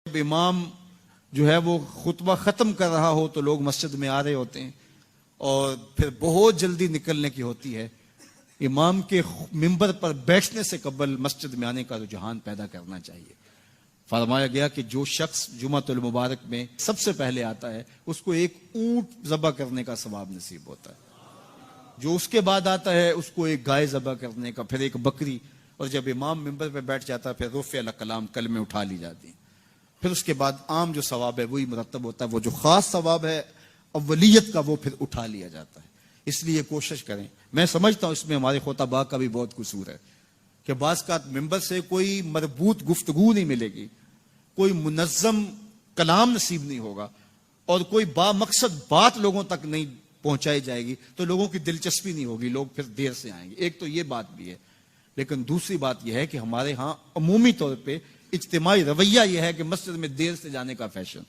جب امام جو ہے وہ خطبہ ختم کر رہا ہو تو لوگ مسجد میں آ رہے ہوتے ہیں اور پھر بہت جلدی نکلنے کی ہوتی ہے. امام کے منبر پر بیٹھنے سے قبل مسجد میں آنے کا رجحان پیدا کرنا چاہیے. فرمایا گیا کہ جو شخص جمعۃ المبارک میں سب سے پہلے آتا ہے اس کو ایک اونٹ ذبح کرنے کا ثواب نصیب ہوتا ہے. جو اس کے بعد آتا ہے اس کو ایک گائے ذبح کرنے کا، پھر ایک بکری، اور جب امام منبر پہ بیٹھ جاتا ہے پھر رفع الکلام کلمے اٹھا لی جاتی ہیں. پھر اس کے بعد عام جو ثواب ہے وہی مرتب ہوتا ہے. وہ جو خاص ثواب ہے اولیت کا وہ پھر اٹھا لیا جاتا ہے. اس لیے کوشش کریں. میں سمجھتا ہوں اس میں ہمارے خطباء کا بھی بہت قصور ہے کہ بعض کا ممبر سے کوئی مربوط گفتگو نہیں ملے گی، کوئی منظم کلام نصیب نہیں ہوگا اور کوئی با مقصد بات لوگوں تک نہیں پہنچائی جائے گی تو لوگوں کی دلچسپی نہیں ہوگی، لوگ پھر دیر سے آئیں گے. ایک تو یہ بات بھی ہے، لیکن دوسری بات یہ ہے کہ ہمارے ہاں عمومی طور پہ اجتماعی رویہ یہ ہے کہ مسجد میں دیر سے جانے کا فیشن.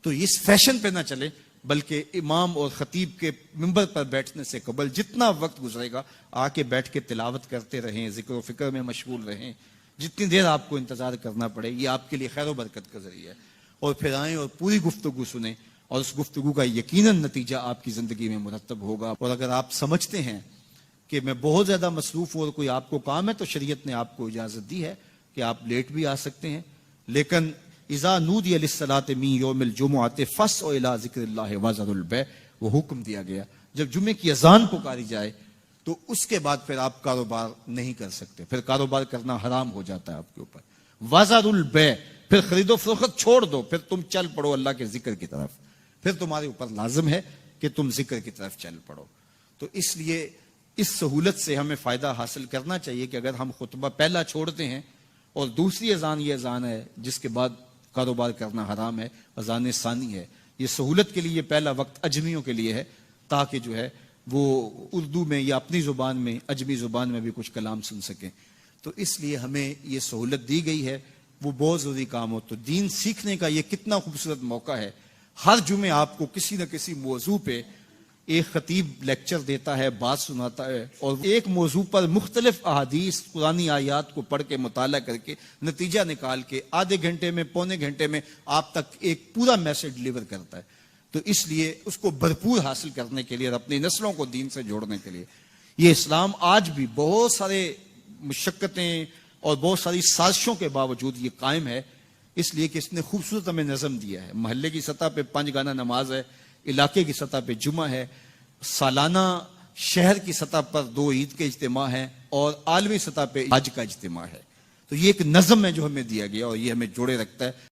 تو اس فیشن پہ نہ چلے، بلکہ امام اور خطیب کے منبر پر بیٹھنے سے قبل جتنا وقت گزرے گا آ کے بیٹھ کے تلاوت کرتے رہیں، ذکر و فکر میں مشغول رہیں. جتنی دیر آپ کو انتظار کرنا پڑے یہ آپ کے لیے خیر و برکت کا ذریعہ ہے. اور پھر آئیں اور پوری گفتگو سنیں اور اس گفتگو کا یقیناً نتیجہ آپ کی زندگی میں مرتب ہوگا. اور اگر آپ سمجھتے ہیں کہ میں بہت زیادہ مصروف ہوں اور کوئی آپ کو کام ہے تو شریعت نے آپ کو اجازت دی ہے کہ آپ لیٹ بھی آ سکتے ہیں. لیکن اذا نودی للصلاۃ من یوم الجمعۃ فاسعوا الی ذکر اللہ وذروا البیع، وہ حکم دیا گیا جب جمعے کی اذان پکاری جائے تو اس کے بعد پھر آپ کاروبار نہیں کر سکتے، پھر کاروبار کرنا حرام ہو جاتا ہے آپ کے اوپر. وذروا البیع، پھر خرید و فروخت چھوڑ دو، پھر تم چل پڑو اللہ کے ذکر کی طرف. پھر تمہارے اوپر لازم ہے کہ تم ذکر کی طرف چل پڑو. تو اس لیے اس سہولت سے ہمیں فائدہ حاصل کرنا چاہیے کہ اگر ہم خطبہ پہلا چھوڑتے ہیں اور دوسری اذان یہ اذان ہے جس کے بعد کاروبار کرنا حرام ہے، اذان ثانی ہے، یہ سہولت کے لیے یہ پہلا وقت اجمیوں کے لیے ہے تاکہ جو ہے وہ اردو میں یا اپنی زبان میں اجمی زبان میں بھی کچھ کلام سن سکیں. تو اس لیے ہمیں یہ سہولت دی گئی ہے، وہ بہت ضروری کام ہو. تو دین سیکھنے کا یہ کتنا خوبصورت موقع ہے. ہر جمعے آپ کو کسی نہ کسی موضوع پہ ایک خطیب لیکچر دیتا ہے، بات سناتا ہے، اور ایک موضوع پر مختلف احادیث قرآنی آیات کو پڑھ کے مطالعہ کر کے نتیجہ نکال کے آدھے گھنٹے میں پونے گھنٹے میں آپ تک ایک پورا میسج ڈلیور کرتا ہے. تو اس لیے اس کو بھرپور حاصل کرنے کے لیے اور اپنی نسلوں کو دین سے جوڑنے کے لیے یہ اسلام آج بھی بہت سارے مشقتیں اور بہت ساری سازشوں کے باوجود یہ قائم ہے. اس لیے کہ اس نے خوبصورت ہمیں نظم دیا ہے. محلے کی سطح پہ 5 گانا نماز ہے، علاقے کی سطح پہ جمعہ ہے، سالانہ شہر کی سطح پر 2 عید کے اجتماع ہیں اور عالمی سطح پہ حج کا اجتماع ہے. تو یہ ایک نظم ہے جو ہمیں دیا گیا اور یہ ہمیں جوڑے رکھتا ہے.